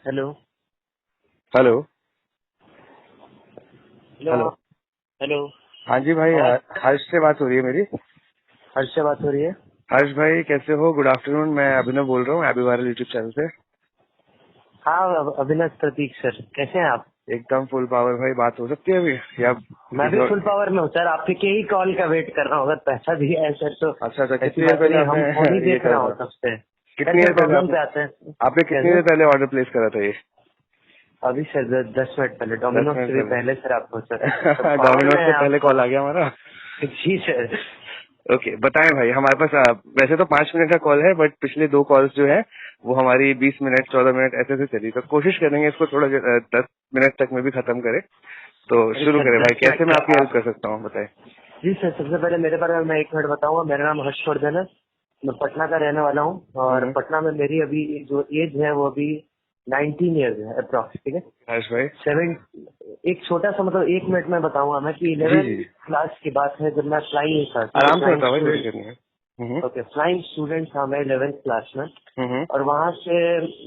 Hello. Hello. Hello. Hello. Hello. हाँ जी भाई, आवाज हर्ष से बात हो रही है मेरी। हर्ष से बात हो रही है। हर्ष भाई कैसे हो? गुड आफ्टरनून, मैं अभिनव बोल रहा हूँ एबी वायरल यूट्यूब चैनल से। हाँ, अभिनव प्रतीक सर, कैसे हैं आप? एकदम फुल पावर भाई, बात हो सकती है अभी या मैं किसी भी और? फुल पावर में हूँ सर, आपके के ही कॉल का वेट कर रहा हूँ। अगर पैसा दिया है सर तो अच्छा अच्छा, ऐसी कितनी देर बात पहले नहीं, आपने हम फोन ही ये देख करा रहा हूँ था? तब से। कितनी कैसे देर पहले प्रॉब्लम आपने पे आते हैं? आपने कितनी कैसे? देर पहले ऑर्डर प्लेस करा था ये? अभी सर 10 मिनट पहले, 10 डोमिनोज मिनट से भी पहले। पहले सर आपको सर। तो पावर में डोमिनोज से है पहले आप। कॉल आ गया हमारा। जी सर। ओके, बताएं भाई। हमारे पास वैसे तो 5 मिनट का कॉल है, बट पिछले 2 कॉल्स जो है वो हमारी 20 मिनट 14 मिनट ऐसे से चली, तो कोशिश करेंगे इसको थोड़ा 10 मिनट तक में भी खत्म करें। तो अरे शुरू सर करें भाई, 10 मिनट कैसे मैं क्या आपकी हेल्प आप? कर सकता हूँ, बताएं। जी सर, सबसे पहले मेरे बारे में मैं 1 मिनट बताऊंगा। मेरा नाम हर्षवर्धन है। मैं पटना का रहने वाला हूँ और हम्म। पटना में मेरी अभी जो एज है वो अभी 19 ईयर्स है अप्रॉक्स। ठीक है। हर्ष भाई। 7। एक छोटा सा मतलब 1 मिनट में बताऊंगा मैं कि जी 11 जी जी, क्लास की बात है जब मैं फ्लाइंग था। ठीक है, आराम से फ्लाइंग बताओ भाई, कोई स्टूडेंट। दिक्कत नहीं है। हम्म। ओके, फ्लाइंग स्टूडेंट था मैं 11th क्लास में। हम्म। और वहाँ से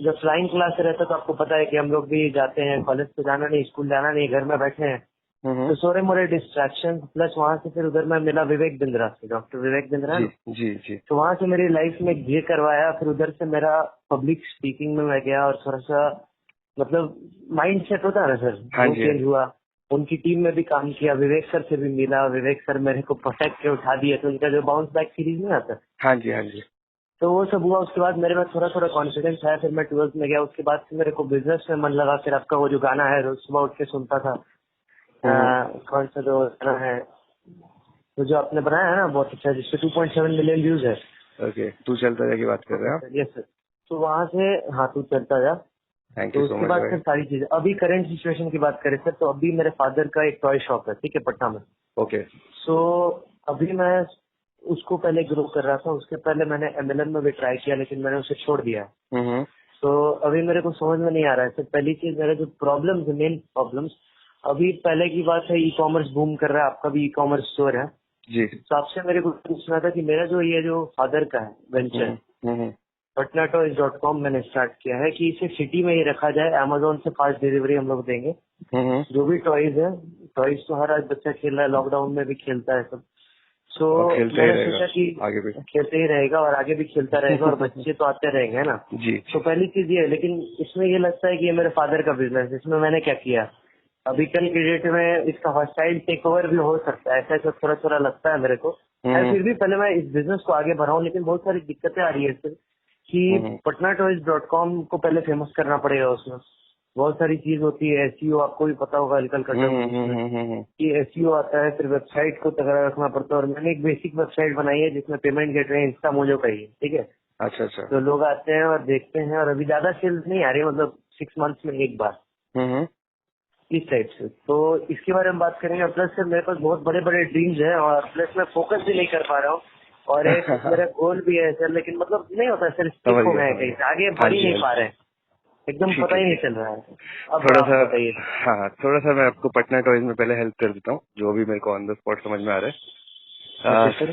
जब फ्लाइंग क्लास से रहता तो आपको पता है कि हम लोग भी जाते हैं, कॉलेज तो जाना नहीं, स्कूल जाना नहीं, घर में बैठे हैं। हम्म। तो सोरे मोरे डिस्ट्रैक्शन प्लस वहाँ से फिर उधर मैं मिला विवेक बिंद्रा से, डॉक्टर विवेक बिंद्रा जी ना। जी जी। तो वहाँ से मेरी लाइफ में ये करवाया, फिर उधर से मेरा पब्लिक स्पीकिंग में मैं गया और थोड़ा सा मतलब माइंड सेट होता है ना सर, हाँ वो जी चेंज हुआ। उनकी टीम में भी काम किया, विवेक सर से भी मिला, विवेक सर मेरे को प्रोटेक्ट के उठा दिए, तो उनका जो बाउंस बैक सीरीज नहीं आता, हाँ जी। हाँ जी। तो वो सब हुआ। उसके बाद मेरे में थोड़ा थोड़ा कॉन्फिडेंस आया, फिर मैं 12th में गया। उसके बाद से मेरे को बिजनेस में मन लगा। फिर आपका वो जो गाना है रोज सुबह उठ के सुनता था, हम्म। कौन सा जो गाना है तो जो आपने बनाया है ना बहुत अच्छा, जिसपे 2.7 मिलियन व्यूज है। ओके, तू चलता जा की बात कर रहे ओके हैं आप? Sir, yes sir. तो वहाँ से हाँ तू चलता जा। थैंक यू तो सो उसके मच बाद भाई। सर सारी चीजें, अभी करंट सिचुएशन की बात करें सर, तो अभी मेरे फादर का एक टॉय शॉप है, ठीक है, पटना में। ओके। सो अभी मैं उसको पहले ग्रो कर रहा था। उसके पहले मैंने एमएलएम में भी ट्राई किया, लेकिन मैंने उसे छोड़ दिया। हम्म। तो अभी मेरे को समझ में नहीं आ रहा है सर। पहली चीज, मेरे जो प्रॉब्लम्स है, मेन प्रॉब्लम्स, अभी पहले की बात है, ई कॉमर्स बूम कर रहा है, आपका भी ई कॉमर्स स्टोर है। जी। तो आपसे मेरे को पूछना था कि मेरा जो ये जो फादर का है वेंचर, हम्म। हम्म। patnatoys.com मैंने स्टार्ट किया है कि इसे सिटी में ही रखा जाए। अमेजोन से फास्ट डिलीवरी हम लोग देंगे। हम्म। जो भी टॉयज है, टॉयज तो हर आज बच्चा खेल रहा है, लॉकडाउन में भी खेलता है सब। सो और खेलते ही मैंने रहेगा सोचा कि आगे भी। खेलते ही रहेगा और आगे भी खेलता रहेगा और बच्चे तो आते रहेंगे, है ना। जी तो जी। पहली चीज ये है, लेकिन इसमें ये लगता है कि ये मेरे फादर का बिजनेस है। इसमें मैंने क्या किया, अभी कल की डेट में इसका हॉस्टाइल टेक ओवर भी हो सकता है, ऐसा ऐसा थोड़ा थोड़ा लगता है मेरे को। है, हम्म। फिर भी पहले मैं इस बिजनेस को आगे बढ़ाऊं, लेकिन बहुत सारी दिक्कतें आ रही है इससे कि हम्म। patnatoys.com को पहले फेमस करना पड़ेगा। उसमें बहुत सारी चीज होती है, एसईओ आपको भी पता होगा, हल्का हल्का टर्म उसमें हम्म। कि एसईओ आता है, फिर वेबसाइट को तगड़ा रखना पड़ता है। और मैंने एक बेसिक वेबसाइट बनाई है जिसमें पेमेंट गेटवे इंस्टा मोजो का ही है, ठीक है। अच्छा अच्छा। तो लोग आते हैं और देखते हैं, और अभी ज्यादा सेल्स नहीं आ रही, मतलब 6 मंथ्स में एक बार, हम्म। इस टाइप से। तो इसके बारे में बात करेंगे। प्लस से मेरे पास बहुत बड़े बड़े ड्रीम्स हैं, और प्लस मैं फोकस भी नहीं कर पा रहा हूँ। और एक मेरा गोल भी है सर, लेकिन मतलब नहीं होता सर, स्टिक समझ हो गया गए हैं समझ कहीं गया। से, आगे हाँ बढ़ ही जी नहीं हाँ पा जी। रहे हैं, एकदम ठीक पता है ही नहीं ठीक चल रहा है। अब थोड़ा आप सा। बताइए। हाँ, थोड़ा सा मैं आपको पटना टॉयज में पहले हेल्प कर देता हूँ, जो भी मेरे को ऑन द स्पॉट समझ में आ रहा है। Okay sir.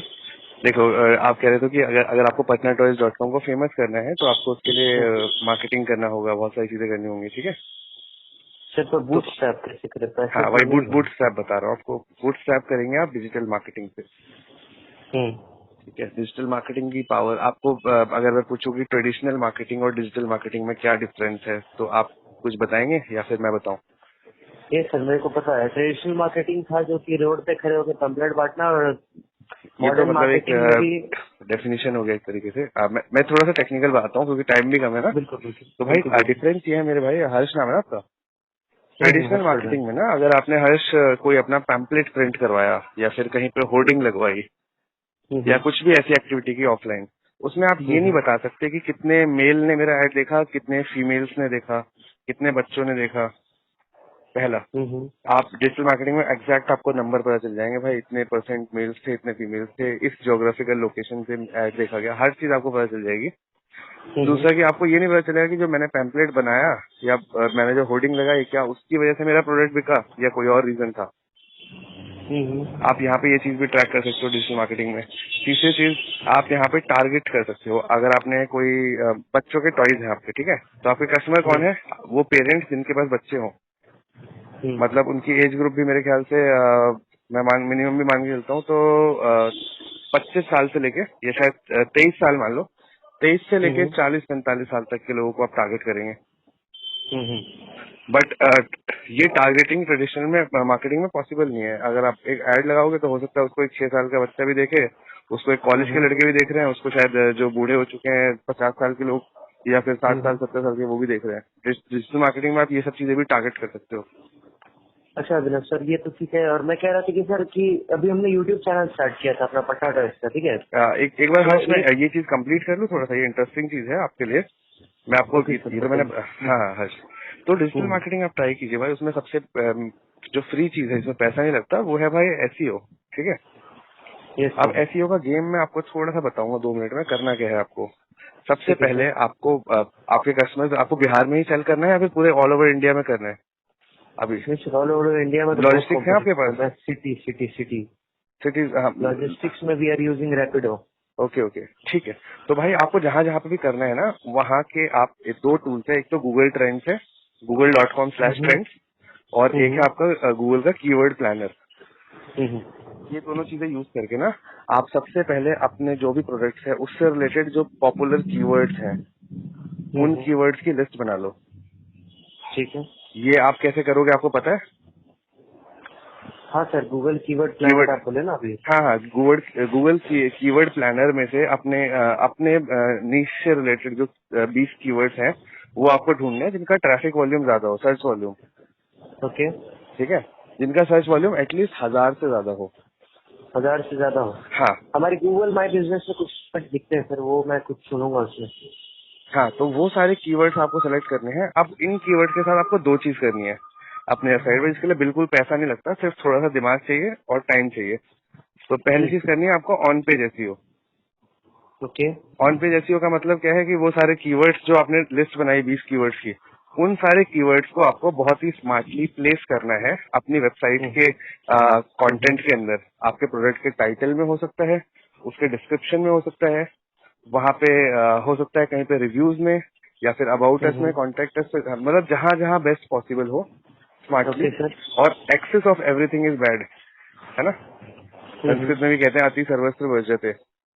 देखो, आप कह रहे थे कि अगर अगर आपको patnatoys.com को फेमस करना है तो आपको उसके लिए मार्केटिंग करना होगा, बहुत सारी चीजें करनी होंगी, ठीक है। सर तो तो बूट स्ट्रैप कैसे करे, पैसे हाँ, तो वही नहीं है। बूट स्ट्रैप बता रहा हूँ आपको। बूट स्ट्रैप करेंगे आप डिजिटल मार्केटिंग से। हम्म। ठीक है, डिजिटल मार्केटिंग की पावर आपको, अगर मैं पूछूं कि ट्रेडिशनल मार्केटिंग और डिजिटल मार्केटिंग में क्या डिफरेंस है, तो आप कुछ बताएंगे या फिर मैं बताऊं? ये सर मेरे को पता है, ट्रेडिशनल मार्केटिंग था जो कि रोड पे खड़े होकर पम्पलेट बांटना, और ये तो मॉडर्न मतलब एक मार्केटिंग में भी। डेफिनेशन हो गया एक तरीके से। मैं थोड़ा सा टेक्निकल बताता हूँ क्योंकि टाइम भी कम है ना। बिल्कुल बिल्कुल तो बिल्कुल भाई बिल्कुल। डिफरेंस ये है मेरे भाई, हर्ष नाम है ना आपका। ट्रेडिशनल हर्षवर्धन। मार्केटिंग में ना, अगर आपने हर्ष कोई अपना पैम्पलेट प्रिंट करवाया या फिर कहीं पे होर्डिंग लगवाई या हम्म कुछ भी ऐसी एक्टिविटी की ऑफलाइन, उसमें आप ये नहीं हम्म बता सकते कि कितने मेल ने मेरा ऐड देखा, कितने फीमेल्स ने देखा, कितने बच्चों ने देखा। पहला, हम्म आप डिजिटल मार्केटिंग में एग्जैक्ट आपको नंबर पता चल जाएंगे भाई, इतने परसेंट मेल्स थे, इतने फीमेल्स थे, इस ज्योग्राफिकल लोकेशन से ऐड देखा गया, हर चीज आपको पता चल जाएगी। हम्म दूसरा कि आपको ये नहीं पता चलेगा कि जो मैंने पैम्पलेट बनाया या मैंने जो होर्डिंग लगाई, क्या उसकी वजह से मेरा प्रोडक्ट बिका या कोई और रीजन था। आप यहाँ पे ये चीज भी ट्रैक कर सकते हो डिजिटल मार्केटिंग में। तीसरी चीज, आप यहाँ पे टारगेट कर सकते हो। अगर आपने कोई बच्चों के टॉयज है आपके, ठीक है, तो आपके कस्टमर कौन है? वो पेरेंट्स जिनके पास बच्चे हों, मतलब उनकी एज ग्रुप भी मेरे ख्याल से मैं मिनिमम भी मान के चलता हूँ तो 25 साल से लेके, या शायद 23 साल मान लो, 23 से लेके 40-45 साल तक के लोगों को आप टारगेट करेंगे। बट ये टारगेटिंग ट्रेडिशनल में मार्केटिंग में पॉसिबल नहीं है। अगर आप एक ऐड लगाओगे तो हो सकता है उसको एक 6 साल का बच्चा भी देखे, उसको एक कॉलेज के लड़के भी देख रहे हैं, उसको शायद जो बूढ़े हो चुके हैं 50 साल के लोग, या फिर 60 साल 70 साल के, वो भी देख रहे हैं। डिजिटल मार्केटिंग में आप ये सब चीजें भी टारगेट कर सकते हो। अच्छा अभिनव सर, ये तो ठीक है। और मैं कह रहा था कि सर कि अभी हमने यूट्यूब चैनल स्टार्ट किया था अपना पटना टॉयज का, ठीक है। एक बार हर्ष, मैं ये चीज कंप्लीट कर लूँ थोड़ा सा, ये इंटरेस्टिंग चीज है आपके लिए। मैं आपको ये तो मैंने, हाँ हर्ष, तो डिजिटल मार्केटिंग आप ट्राई कीजिए भाई। उसमें सबसे जो फ्री चीज है, इसमें पैसा नहीं लगता, वो है भाई एसईओ, ठीक है। अब एसईओ का गेम मैं आपको थोड़ा सा बताऊंगा 2 मिनट में। करना क्या है आपको, सबसे पहले आपको आपके कस्टमर्स आपको बिहार में ही सेल करना है या फिर पूरे ऑल ओवर इंडिया में करना है? अभी ऑल ओवर इंडिया में लॉजिस्टिक्स है आपके पास? सिटीज लॉजिस्टिक्स में we are using Rapido. Okay, ठीक है। तो भाई आपको जहाँ जहाँ पे भी करना है ना, वहाँ के आप 2 टूल्स है। एक तो गूगल ट्रेंड्स है, google.com/trends, और एक है आपका गूगल का कीवर्ड प्लानर। ये दोनों चीजें यूज करके ना, आप सबसे पहले अपने जो भी प्रोडक्ट्स है उससे रिलेटेड जो पॉपुलर कीवर्ड्स हैं, उन कीवर्ड्स की लिस्ट बना लो। ठीक है। ये आप कैसे करोगे, आपको पता है? हाँ सर, गूगल कीवर्ड प्लानर आप बोले ना अभी। हाँ, गूगल कीवर्ड प्लानर में से अपने नीश से रिलेटेड जो 20 कीवर्ड्स हैं, वो आपको ढूंढने हैं जिनका ट्रैफिक वॉल्यूम ज्यादा हो, सर्च वॉल्यूम। ओके, ठीक है, जिनका सर्च वॉल्यूम एटलीस्ट 1000 से ज्यादा हो। 1000 से ज्यादा हो? हाँ, हमारी गूगल माई बिजनेस में कुछ दिखते हैं सर, वो मैं कुछ सुनूंगा उसमें। हाँ, तो वो सारे कीवर्ड्स आपको सेलेक्ट करने हैं। अब इन कीवर्ड के साथ आपको 2 चीज करनी है अपने साइड में। इसके लिए बिल्कुल पैसा नहीं लगता, सिर्फ थोड़ा सा दिमाग चाहिए और टाइम चाहिए। तो पहली चीज करनी है आपको on page SEO. Okay, on page SEO का मतलब क्या है कि वो सारे कीवर्ड्स जो आपने लिस्ट बनाई 20 कीवर्ड्स की, उन सारे कीवर्ड्स को आपको बहुत ही स्मार्टली प्लेस करना है अपनी वेबसाइट के कंटेंट के अंदर। आपके प्रोडक्ट के टाइटल में हो सकता है, उसके डिस्क्रिप्शन में हो सकता है, वहाँ पे हो सकता है कहीं पे रिव्यूज में, या फिर अबाउट अस में, कॉन्टेक्ट अस में, मतलब जहाँ जहाँ बेस्ट पॉसिबल हो स्मार्टली। और excess of everything is bad, है ना। संस्कृत में भी कहते हैं अति सर्वस्त्र वर्ज्यते।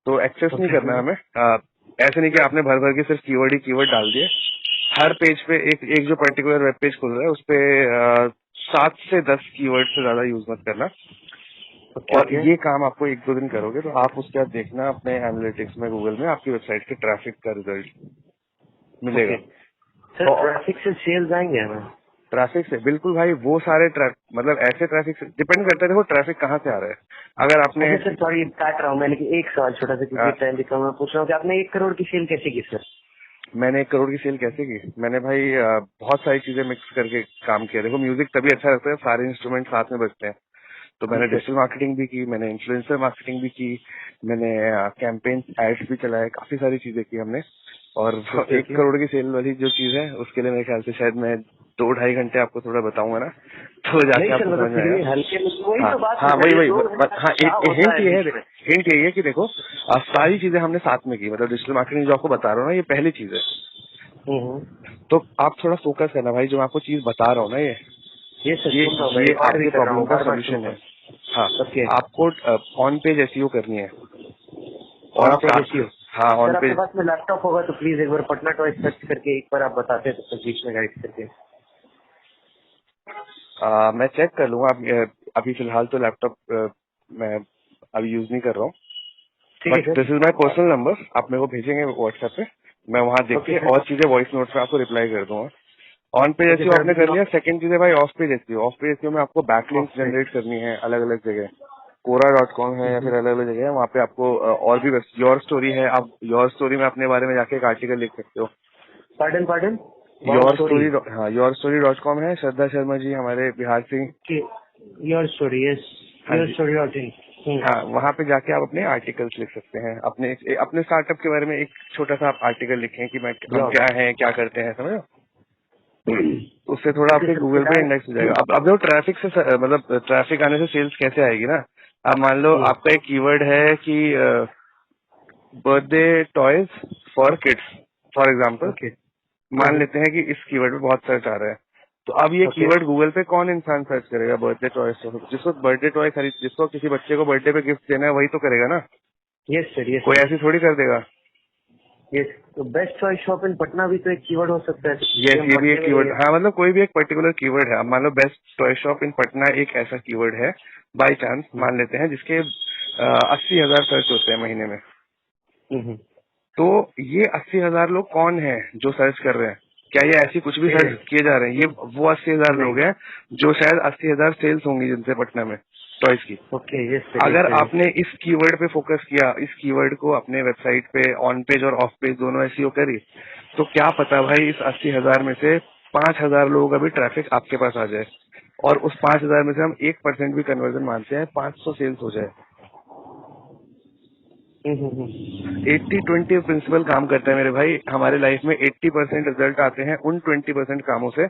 तो एक्सेस नहीं करना हमें। ऐसे नहीं कि आपने भर भर के सिर्फ कीवर्ड ही कीवर्ड डाल दिए। हर पेज पे एक जो पर्टिकुलर वेब पेज खुल रहा है उस पे 7 से 10 कीवर्ड से ज्यादा यूज मत करना। और ये काम आपको 1-2 दिन करोगे तो आप उसके बाद देखना अपने एनालिटिक्स में गूगल में आपकी वेबसाइट के ट्रैफिक का रिजल्ट मिलेगा। सर ट्रैफिक से सेल्स आएंगे हमें? ट्रैफिक से बिल्कुल भाई। वो सारे मतलब ऐसे ट्रैफिक से डिपेंड करता है, देखो ट्रैफिक कहाँ से आ रहा है। अगर आपने सर सॉरी काट रहा हूँ मैं, लेकिन एक सवाल छोटा सा, क्योंकि टाइम भी कम है, पूछ रहा हूँ कि आपने 1 करोड़ की सेल कैसे की सर? मैंने 1 करोड़ की सेल कैसे की? मैंने भाई बहुत सारी चीजें मिक्स करके काम किया। देखो म्यूजिक तभी अच्छा लगता है सारे इंस्ट्रूमेंट साथ में बजते हैं। तो मैंने डिजिटल मार्केटिंग भी की, मैंने इन्फ्लुएंसर मार्केटिंग भी की, मैंने कैंपेन एड्स भी चलाए, काफी सारी चीजें की हमने। और 1 करोड़ की सेल वाली जो चीज है उसके लिए मेरे ख्याल से शायद मैं 2-2.5 घंटे आपको थोड़ा बताऊंगा ना, तो जाके आपको समझ में आएगा। हाँ, वही हाँ, हिंट यही है कि देखो सारी चीजें हमने साथ में की। मतलब डिजिटल मार्केटिंग जो आपको बता रहा हूँ ना, ये पहली चीज है। तो आप थोड़ा फोकस करना भाई, जो मैं आपको चीज बता रहा हूँ ना, ये आपके प्रॉब्लम का सोल्यूशन है। हाँ, आपको ऑन पेज एसईओ करनी है। On page SEO? हाँ, ऑन पेज। आपके पास में लैपटॉप होगा तो प्लीज एक बार पटना टॉयज सर्च करके एक बार आप बताते हैं तो बीच में गाइड करके। मैं चेक कर लूंगा। अभी फिलहाल तो लैपटॉप मैं अभी यूज नहीं कर रहा हूँ, but this is my personal number. आप मेरे को भेजेंगे व्हाट्सएप पे, मैं वहाँ देख के और चीजें वॉइस नोट पे आपको रिप्लाई कर दूंगा। ऑन पेज एसईओ आपने कर लिया। सेकंड चीज है भाई of page SEO. Of page SEO में आपको बैकलिंक्स जनरेट करनी है अलग अलग जगह। Quora.com है या फिर अलग अलग जगह है, वहाँ पे आपको और भी योर स्टोरी है। आप योर स्टोरी में अपने बारे में जाके एक आर्टिकल लिख सकते हो। पार्डन योर स्टोरी, हाँ yourstory.com है। श्रद्धा शर्मा जी हमारे बिहार से। Your story, yes, your story. हाँ, वहाँ पे जाके आप अपने आर्टिकल्स लिख सकते हैं। अपने स्टार्टअप के बारे में एक छोटा सा आप आर्टिकल लिखें कि हम क्या है, क्या करते हैं, समझो। उससे थोड़ा आपके गूगल पे इंडेक्स हो जाएगा। अब जो ट्रैफिक से मतलब ट्रैफिक आने से सेल्स कैसे आएगी ना, अब मान लो आपका एक कीवर्ड है कि birthday toys for kids for example, okay. मान लेते हैं कि इस कीवर्ड पे बहुत सर्च आ रहा है, तो अब ये कीवर्ड गूगल पे कौन इंसान सर्च करेगा? बर्थडे टॉयज, जिसको बर्थडे टॉय खरीद, जिसको किसी बच्चे को बर्थडे पे गिफ्ट देना है वही तो करेगा ना। यस सर, यस कोई सर, ऐसी थोड़ी कर देगा। यस। तो best choice shop in Patna भी तो एक कीवर्ड हो सकता है यस, क्योंकि हम ये भी पटने एक में कीवर्ड, ही हाँ मतलब कोई भी एक पर्टिकुलर कीवर्ड है। अब मान लो best toy shop in Patna एक ऐसा कीवर्ड है, बाई चांस है। मान लेते हैं, जिसके 80,000 सर्च होते हैं महीने में। हम्म। तो ये 80,000 लोग कौन है जो सर्च कर रहे हैं? क्या ये ऐसी कुछ भी सर्च सेल किए जा रहे हैं? ये वो 80,000 नहीं। लोग हैं जो शायद 80,000 सेल्स होंगी जिनसे पटना में टॉयज की। ओके, यस सर, यस अगर सर। आपने इस कीवर्ड पे फोकस किया, इस कीवर्ड को अपने वेबसाइट पे ऑन पेज और ऑफ पेज दोनों एसईओ करी, तो क्या पता भाई इस 80,000 में से 5,000 लोगों का भी ट्रैफिक आपके पास आ जाए, और उस 5,000 में से हम 1% भी कन्वर्जन मानते हैं, 500 सेल्स हो जाए। हम्म। 80-20 प्रिंसिपल काम करता है मेरे भाई। हमारे लाइफ में 80% रिजल्ट आते हैं उन 20% कामों से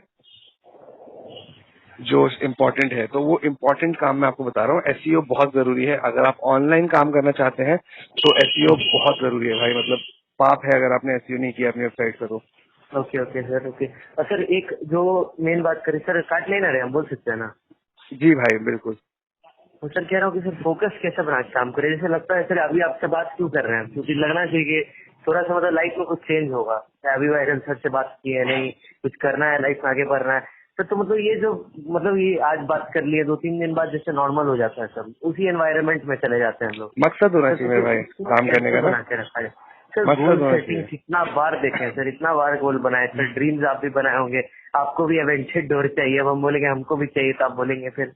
जो इम्पोर्टेंट है। तो वो इम्पोर्टेंट काम मैं आपको बता रहा हूँ, एसईओ बहुत जरूरी है। अगर आप ऑनलाइन काम करना चाहते हैं तो एसईओ बहुत जरूरी है भाई, मतलब पाप है अगर आपने एसईओ नहीं किया अपनी वेबसाइट का तो। Okay okay sir, okay. और सर एक जो मेन बात करें सर, काट लेना रहे हम बोल सकते हैं ना। जी भाई बिल्कुल। तो सर कह रहा हूँ कि सर फोकस कैसे बना के काम करें? जैसे लगता है सर अभी आपसे बात क्यों कर रहे हैं, क्योंकि लगना चाहिए कि थोड़ा सा मतलब लाइफ में कुछ चेंज होगा। अभी वायरल सर से बात की है, नहीं कुछ करना है, लाइफ में आगे बढ़ना है सर। तो मतलब ये जो मतलब ये आज बात कर लिए, 2-3 दिन बाद जैसे नॉर्मल हो जाता है सब, उसी एनवायरनमेंट में चले जाते हैं हम लोग। मकसद होना सर चाहिए तो मेरे फिर भाई इसको काम करने कैसे का ना, बना के रखा है सर? मकसद गोल होना सेटिंग चाहिए। कितना बार देखे हैं सर, इतना बार गोल बनाए सर। ड्रीम्स आप भी बनाए होंगे, आपको भी एवेंचर डोर चाहिए। अब हम बोलेंगे हमको भी चाहिए, तो आप बोलेंगे फिर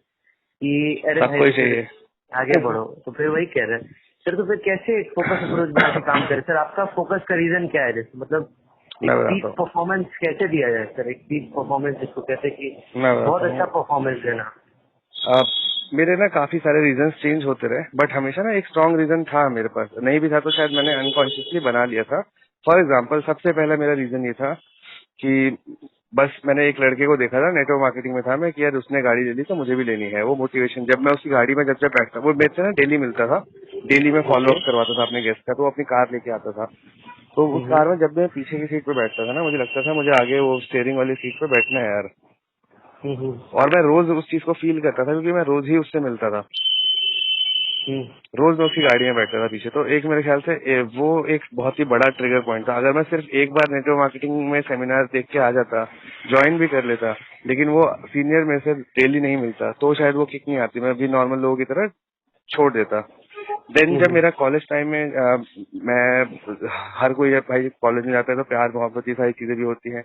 कि अरे सबको भाई ही फिर चाहिए। आगे बढ़ो। तो फिर वही कह रहे हैं सर। तो फिर कैसे एक फोकस अप्रोच बना के काम करें सर? आपका फोकस का रीजन क्या है? जैसे मतलब मैं एक बताता पीक परफॉर्मेंस कैसे दिया जाए सर? एक पीक परफॉर्मेंस जिसको कहते हैं कि हूँ, मैं बहुत बताता हूँ। अच्छा परफॉर्मेंस देना। मेरे ना काफी सारे रीजंस चेंज होते रहे, बट हमेशा ना एक स्ट्रांग रीजन था मेरे पास। नहीं भी था तो शायद मैंने अनकॉन्शियसली बना लिया था। फॉर एग्जाम्पल, सबसे पहला मेरा रीजन ये था कि बस मैंने एक लड़के को देखा था, नेटवर्क मार्केटिंग में था मैं, कि यार उसने गाड़ी ले ली तो मुझे भी लेनी है। वो मोटिवेशन, जब मैं उसकी गाड़ी में जब बैठता, वो मेरे से ना डेली मिलता था, डेली में फॉलो ओके। अप करवाता था अपने गेस्ट का, तो वो अपनी कार लेके आता था। तो उस कार में जब मैं पीछे की सीट पे बैठता था ना, मुझे लगता था मुझे आगे वो स्टीयरिंग वाली सीट पे बैठना है यार। हम्म। और मैं रोज उस चीज को फील करता था क्योंकि मैं रोज ही उससे मिलता था, हम्म। रोज मैं उसकी गाड़ी में बैठता था पीछे। तो एक मेरे ख्याल से वो एक बहुत ही बड़ा ट्रिगर पॉइंट था। अगर मैं सिर्फ एक बार नेटवर्क मार्केटिंग में सेमिनार देख के आ जाता, ज्वाइन भी कर लेता, लेकिन वो सीनियर मेरे से डेली नहीं मिलता, तो शायद वो किक नहीं आती, मैं भी नॉर्मल लोगों की तरह छोड़ देता। देन जब मेरा कॉलेज टाइम में मैं, हर कोई जब भाई कॉलेज में जाता है तो प्यार मोहब्बत ये सारी चीजें भी होती हैं,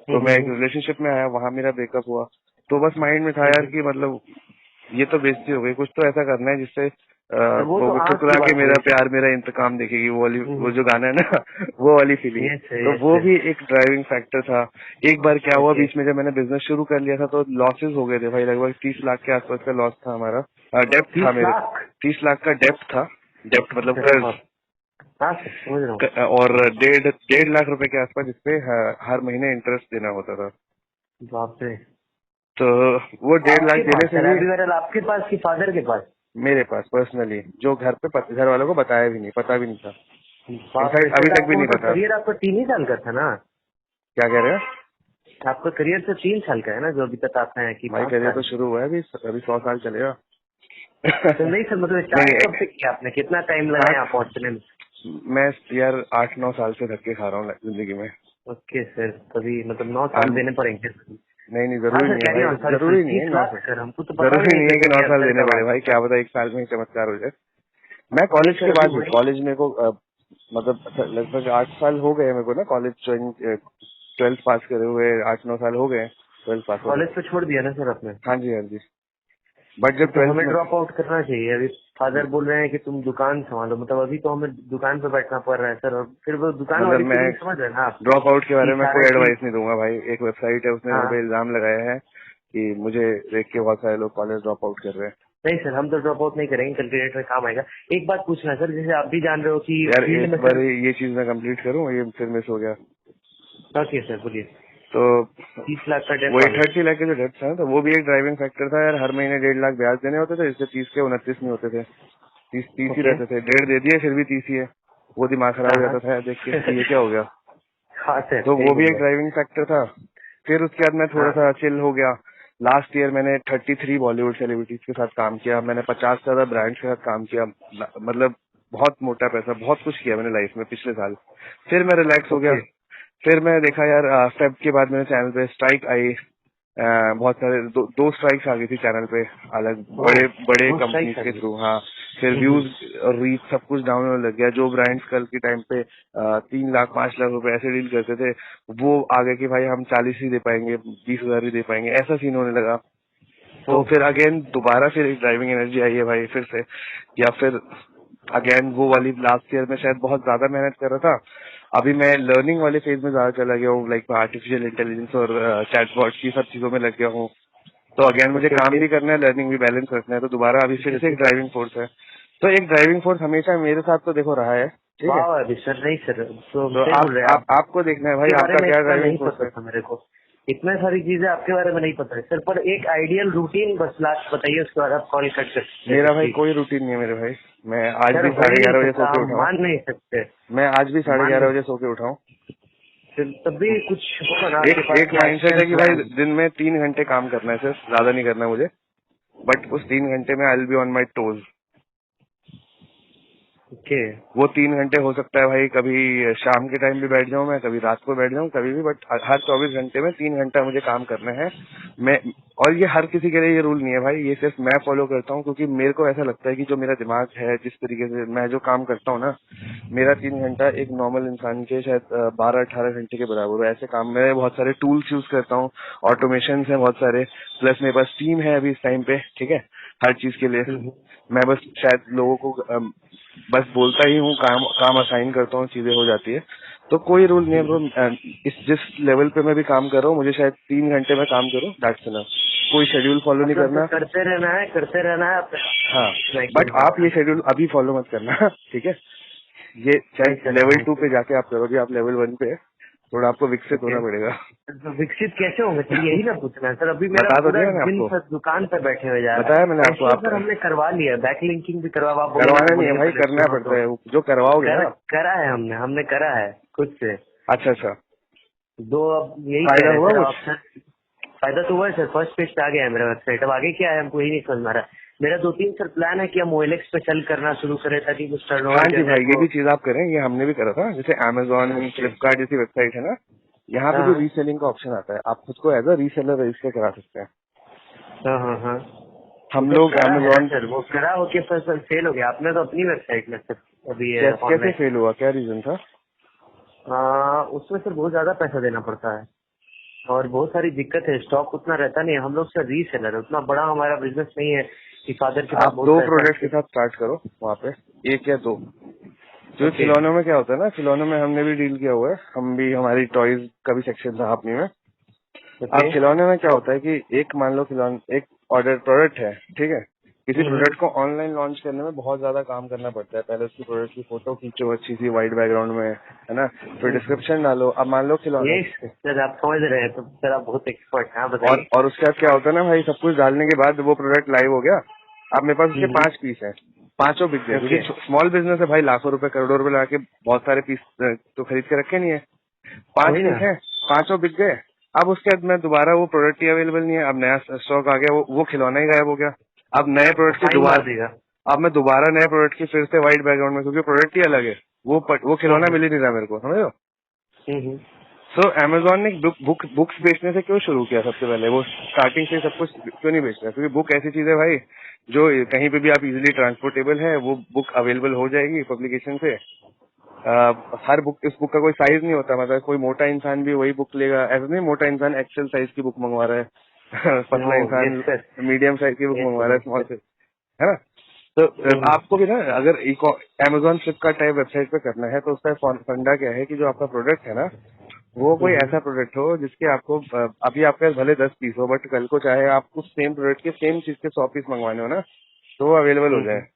तो मैं एक रिलेशनशिप में आया, वहां मेरा ब्रेकअप हुआ। तो बस माइंड में था यार कि मतलब ये तो बेइज्जती हो गई, कुछ तो ऐसा करना है जिससे सर वो तो वो आँख ठुकरा की के बात मेरा हुई सर। प्यार मेरा इंतकाम देखेगी, वो वाली, वो जो गाना है ना वो वाली फीलिंग। यस सर, तो यस वो सर। भी एक ड्राइविंग फैक्टर था। एक बार क्या हुआ, ओके। बीच में जब मैंने बिजनेस शुरू कर लिया था तो लॉसेस हो गए थे भाई, लगभग 30 लाख के आसपास का लॉस था हमारा, डेप्थ था 30 लाख? 30 लाख का डेप्थ था, डेप्थ मतलब अरे कर्ज। बाप। हाँ सर, समझ रहा हूँ। और 1.5 लाख रुपए के आसपास, जिसपे हर महीने इंटरेस्ट देना होता था। बाप रे। तो वो 1.5 लाख आपके देने पास से सर, भी, अभी वायरल आपके पास कि फादर के पास? मेरे पास पर्सनली, जो घर पे घर वालों को बताया भी नहीं, पता भी नहीं था, बाप रे इनफैक्ट अभी सर। तक भी आपको नहीं मतलब पता। करियर आपका 3 ही साल का था ना? क्या कह रहे हैं? आपका करियर तो 3 साल का है ना, जो अभी तक आप हैं, कि भाई 5 करियर साल तो शुरू हुआ है, अभी अभी 100 साल चलेगा। तो नहीं सर, मतलब नहीं स्टार्ट कब से किया आपने? कितना टाइम लगा यहाँ पहुँचने में? मैं यार 8-9 साल से धक्के खा रहा हूँ जिंदगी में। ओके सर, तभी मतलब 9 साल हम देने पड़ेंगे। नहीं नहीं, हाँ जरूरी सर, नहीं है कैरी भाई, ऑन। सॉरी सॉरी, जरूरी नहीं है 9 30 लाख साल, सर, हमको तो पता भी जरूरी नहीं नहीं था है कि 9 दुनिया साल अंदर देने का पड़े बात। भाई, क्या पता 1 साल में ही चमत्कार हो जाए। मैं नहीं कॉलेज सर, के अभी बाद, वही। कॉलेज मेरे को मतलब लगभग 8 साल हो गए मेरे को ना कॉलेज ज्वाइन, 12th पास करे हुए 8-9 साल हो गए 12th पास होके। कॉलेज तो छोड़ दिया ना सर आपने? हाँ जी, हाँ जी। बट सर जब तो 12th हमें में, ड्रॉप आउट करना चाहिए। अभी फादर बोल रहे हैं कि तुम दुकान संभालो, मतलब अभी तो हमें दुकान पे बैठना पड़ रहा है सर। और फिर वो दुकान मतलब वाली मैं फीलिंग समझ रहे हैं ना आप? ड्रॉप आउट के कि बारे में सारा कोई टीम। एडवाइस नहीं दूंगा भाई। एक वेबसाइट है, उसने हाँ। मेरे पे इल्जाम लगाया है कि मुझे देख के बहुत सारे लोग कॉलेज ड्रॉप आउट कर रहे हैं। नहीं सर, हम तो ड्रॉप आउट नहीं करेंगे, कैलकुलेटर में काम आएगा। एक बात पूछना है सर, जैसे आप भी जान रहे हो कि यार फील्ड एक में बार सर। ये चीज मैं कंप्लीट करूं, ये फिर मिस हो गया। ओके सर, बोलिए। तो 30 लाख का डेट? वही 30 लाख के जो डेट्स है, तो वो भी एक ड्राइविंग फैक्टर था यार। हर महीने 1.5 लाख ब्याज देने होते थे, इससे 30 के 29 नहीं होते थे, 30 ही रहते थे। 1.5 दे दिए फिर भी 30 ही है। वो दिमाग खराब हो जाता था यार देख के कि ये क्या हो गया। हाँ सर, तो सही वो भी एक बोले। ड्राइविंग फैक्टर था। फिर उसके बाद मैं थोड़ा हाँ, सा चिल हो गया। लास्ट ईयर मैंने 33 बॉलीवुड सेलिब्रिटीज के साथ काम किया, मैंने 50 से ज्यादा ब्रांड्स के साथ काम किया, मतलब बहुत मोटा पैसा, बहुत कुछ किया मैंने लाइफ में पिछले साल। फिर मैं रिलैक्स हो गया। ओके। फिर मैं देखा यार फेब के बाद मेरे चैनल पे स्ट्राइक आई। बहुत सारे दो स्ट्राइक्स आ गई थी चैनल पे, अलग ओह, बड़े बड़े वो सही कंपनीज था के जी। थ्रू। हाँ, फिर व्यूज और रीच सब कुछ डाउन होने लग गया। जो ब्रांड्स कल के टाइम पे 3 लाख 5 लाख रुपए ऐसे डील करते थे, वो आगे कि भाई हम 40 ही दे पाएंगे, 20,000 ही दे पाएंगे, ऐसा सीन होने लगा। तो ओह, फिर अगेन दोबारा फिर एक ड्राइविंग एनर्जी आई है भाई फिर से। या फिर अगेन वो वाली लास्ट ईयर में शायद बहुत ज्यादा मेहनत कर रहा था। अभी मैं लर्निंग वाले फेज में ज्यादा चला गया हूँ, लाइक आर्टिफिशियल इंटेलिजेंस और चैटबॉट की सब चीजों में लग गया हूँ। तो अगेन मुझे ओके काम ओके भी करना है, लर्निंग भी बैलेंस रखना है। तो दोबारा अभी फिर ओके से एक ओके। ड्राइविंग फोर्स है। तो एक ड्राइविंग फोर्स हमेशा मेरे साथ तो देखो रहा है, ठीक है। वाह अभी सर, नहीं सर, तो तो सही बोल रहे हैं आप। आपको देखना है भाई इसके बारे आपका में क्या इतना ड्राइविंग नहीं फोर्स पता है। था मेरे को। इतना सारी चीजें आपके बारे में नहीं पता है सर, पर एक आइडियल रूटीन बस लास्ट बताइए, उसके बाद आप कॉल कट कर सकते हैं मेरा सर भाई प्लीज। कोई रूटीन नहीं है मेरे भाई। मैं आज सर भी हो ही नहीं 11:30 बजे सो सकता, के हम उठा हूँ। मान नहीं सकते। मैं आज भी साढ़े मान ग्यारह नहीं बजे सो के उठा हूँ। सर, तब भी कुछ होगा ना एक आपके पास एक की माइंडसेट है एक्शन कि भाई प्लान? दिन में 3 घंटे काम करना है, सिर्फ ज्यादा नहीं करना मुझे। बट उस 3 घंटे में I will be on my toes. Okay. वो 3 घंटे हो सकता है भाई, कभी शाम के टाइम भी बैठ जाऊं मैं, कभी रात को बैठ जाऊं, कभी भी, बट हर 24 घंटे में 3 घंटा मुझे काम करना है। मैं, और ये हर किसी के लिए ये रूल नहीं है भाई, ये सिर्फ मैं फॉलो करता हूँ क्योंकि मेरे को ऐसा लगता है कि जो मेरा दिमाग है, जिस तरीके से मैं जो काम करता हूँ ना, मेरा 3 घंटा एक नॉर्मल इंसान के शायद 12-18 घंटे के बराबर है। ऐसे काम मैं बहुत सारे टूल्स यूज करता हूँ, ऑटोमेशन है बहुत सारे, प्लस मेरे पास टीम है अभी इस टाइम पे, ठीक है, हर चीज के लिए। हम्म, मैं बस शायद लोगों को बस बोलता ही हूँ, काम काम असाइन करता हूँ, चीजें हो जाती है। तो कोई रूल नहीं है ब्रो। इस जिस लेवल पे मैं भी काम कर रहा हूँ, मुझे शायद 3 घंटे में काम करूँ, दैट्स इनफ। कोई शेड्यूल फॉलो नहीं मतलब सर करना। करते रहना है, करते रहना है हाँ, नहीं बट आप ये शेड्यूल अभी फॉलो मत करना ठीक है। ये नहीं शायद सर, लेवल नहीं 2 सर। पे जाके आप करोगे, आप लेवल 1 पे थोड़ा आपको विकसित ओके, होना पड़ेगा। तो विकसित कैसे होंगे सर, यही ना पूछना है सर। अभी मेरा बता तो पूरा दिया मैंने दिन आपको, सर दुकान पर बैठे हुए जा रहा है। बताया मैंने आपको। फैशियल आप सर हमने करवा लिया, बैक लिंकिंग भी करवा, आप बोलेंगे तो करवाना नहीं है बोलेंगे भाई, पहले करना सुनो पड़ता तो। है जो करवाओगे ना आप। करा है हमने करा है खुद से। अच्छा अच्छा, दो अब यही कह फायदा रहे हैं हुआ सर कुछ? आप सर। फायदा तो हुआ है सर, फर्स्ट पेज पे आ गया है मेरा वेबसाइट। अब आगे क्या है हमको यही नहीं समझ में आ रहा है। मेरा 2-3 सर प्लान है कि हम OLX पे सेल करना शुरू करें ताकि कुछ हाँ टर्नओवर जी भाई, जनरेट ये हो। भी चीज आप करें, ये हमने भी करा था। जैसे अमेजोन, ओके। फ्लिपकार्ट जैसी वेबसाइट है ना, यहाँ पे हाँ भी रीसेलिंग का ऑप्शन आता है। आप खुद को एज अ रीसेलर रजिस्टर करा सकते हैं। हाँ हाँ हाँ। हम उधर लोग करा है ना अमेजोन। सर, वो करा होके फिर सर फेल हो गया। आपने तो अपनी वेबसाइट में सर अभी कैसे ऑनलाइन, फेल हुआ, क्या रीजन था? उसमें सर बहुत ज्यादा पैसा देना पड़ता है और बहुत सारी दिक्कत है। स्टॉक उतना रहता नहीं है। हम लोग सर रीसेलर है, उतना बड़ा हमारा बिजनेस नहीं है कि फादर के पास आप बहुत 2 पैसा प्रोडक्ट के है। साथ स्टार्ट करो वहाँ पे, 1 या 2। जो ओके खिलौनों में क्या होता है ना, खिलौनों में हमने भी डील किया हुआ है, हम भी, हमारी टॉयज का भी सेक्शन था अपनी में। अब ओके। खिलौने में क्या होता है कि एक मान लो खिलौने, एक ऑर्डर प्रोडक्ट है, ठीक है। किसी प्रोडक्ट को ऑनलाइन लॉन्च करने में बहुत ज्यादा काम करना पड़ता है। पहले उसकी प्रोडक्ट की फोटो खींचो अच्छी सी व्हाइट बैकग्राउंड में, है ना, फिर डिस्क्रिप्शन डालो। अब मान लो खिलौना, ये सर आप समझ रहे हैं तो सर आप बहुत एक्सपर्ट हैं, आप बताइए। और उसके बाद क्या होता है ना भाई, सब कुछ डालने के बाद वो प्रोडक्ट लाइव हो गया। अब मेरे पास उसके 5 पीस है, पांचों बिक गए, क्योंकि ओके। स्मॉल बिजनेस है भाई, लाखों रुपए करोड़ों रुपए लगा के बहुत सारे पीस तो खरीद के रखे नहीं है। 5 वही पीस ना। है, पांचों बिक गए। अब उसके बाद मैं दोबारा, वो प्रोडक्ट ही अवेलेबल नहीं है, अब नया स्टॉक आ गया, वो खिलौना ही गायब हो गया। अब नए प्रोडक्ट की फाइन मार दोबारा, देगा। अब मैं दोबारा नए प्रोडक्ट की फिर से व्हाइट बैकग्राउंड में, क्योंकि प्रोडक्ट ही अलग है, वो खिलौना हम्म मिल ही नहीं रहा मेरे को, समझ लो। हम्म। सो अमेजोन ने बुक्स बेचने से क्यों शुरू किया सबसे पहले? वो स्टार्टिंग से सब कुछ क्यों नहीं बेच रहा? क्योंकि बुक ऐसी चीज है भाई, जो कहीं पे भी आप इजीली ट्रांसपोर्टेबल है, वो बुक अवेलेबल हो जाएगी पब्लिकेशन से। हर बुक, इस बुक का कोई साइज नहीं होता, मतलब कोई मोटा इंसान भी वही बुक लेगा, ऐसा नहीं मोटा इंसान एक्सेल साइज की बुक मंगवा रहा है पतला ओह इंसान यस सर, मीडियम साइज की बुक यस मंगवा सर, रहा है, यस स्मॉल सर। साइज, है ना। तो आपको भी ना, अगर अमेजोन फ्लिपकार्ट टाइप वेबसाइट पे करना है, तो उसका फंडा क्या है कि जो आपका प्रोडक्ट है ना, वो कोई ऐसा प्रोडक्ट हो जिसके आपको अभी आपके पास भले 10 पीस हो, बट कल को चाहे आपको सेम प्रोडक्ट के सेम चीज के 100 पीस मंगवाने हो ना, तो वो अवेलेबल हो जाए,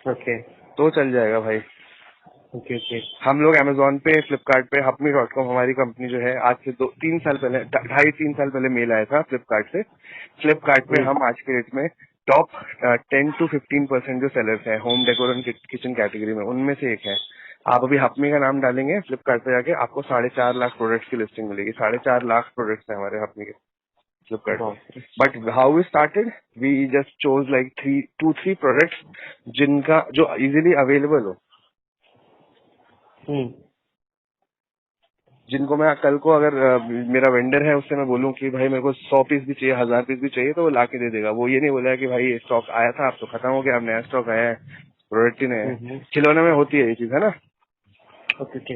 ओके। तो चल जाएगा भाई। Okay okay. हम लोग अमेजोन पे, फ्लिपकार्ट पे, hapmi.com हमारी कंपनी जो है, आज से 2-3 साल पहले, 2.5-3 साल पहले मेल आया था फ्लिपकार्ट से। फ्लिपकार्ट पे हम आज के डेट में टॉप 10 to 15% जो सेलर्स हैं home decor and kitchen category में, उनमें से एक है। आप अभी हपमी का नाम डालेंगे फ्लिपकार्ट पे जाके, आपको 4.5 लाख प्रोडक्ट्स की लिस्टिंग मिलेगी। 4.5 लाख प्रोडक्ट्स हैं हमारे हपमी के फ्लिपकार्ट पे। But how we started, we just chose like 2-3 products जिनका जो इजीली अवेलेबल हो, जिनको मैं कल को अगर मेरा वेंडर है उससे मैं बोलूं कि भाई मेरे को 100 पीस भी चाहिए, 1000 पीस भी चाहिए, तो वो ला के दे देगा। वो ये नहीं बोला कि भाई स्टॉक आया था अब तो खत्म हो गया, अब नया स्टॉक आया है, प्रोडक्ट ही नहीं है। खिलौने में होती है ये चीज, है ना। ओके ओके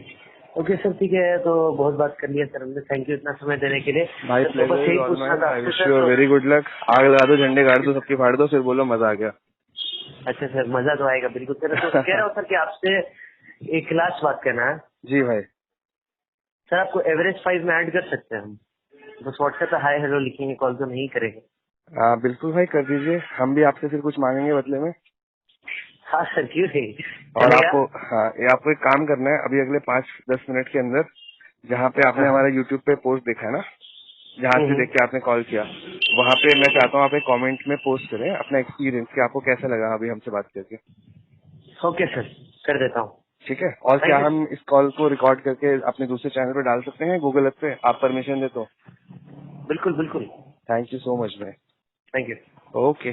ओके सर, ठीक है। तो बहुत बात कर लिया सर हमने, थैंक यू इतना समय देने के लिए। भाई तो बस यही पूछना था आई आपसे विश सर। यू तो वेरी गुड लक। आग लगा दो, झंडे गाड़ दो, सबकी फाड़ दो, फिर बोलो मजा आ गया। अच्छा सर, मजा तो आएगा बिल्कुल सर। तो कह रहा हूँ सर कि आपसे एक लास्ट बात करना है जी भाई। सर। आपको एवरेज 5 में ऐड कर सकते हैं हम? बस व्हाट्सएप पे हाय हेलो लिखेंगे, कॉल तो नहीं करेंगे। बिल्कुल भाई, कर दीजिए। हम भी आपसे फिर कुछ मांगेंगे बदले में। हाँ सर, क्यों नहीं, और चलेगा। आपको, हाँ, ये आपको एक काम करना है अभी अगले 5-10 मिनट के अंदर, जहाँ पे आपने हमारा यूट्यूब पे पोस्ट देखा है ना, जहाँ से देख के आपने कॉल किया, वहाँ पे मैं चाहता हूँ आप एक कमेंट में पोस्ट करें अपना एक्सपीरियंस कि आपको कैसा लगा अभी हमसे बात करके। ओके सर, कर देता हूँ। ठीक है। और क्या हम इस कॉल को रिकॉर्ड करके अपने दूसरे चैनल पे डाल सकते हैं, गूगल ऐप पे? आप परमिशन दे तो। बिल्कुल बिल्कुल। थैंक यू सो मच भाई। Thank you. ओके।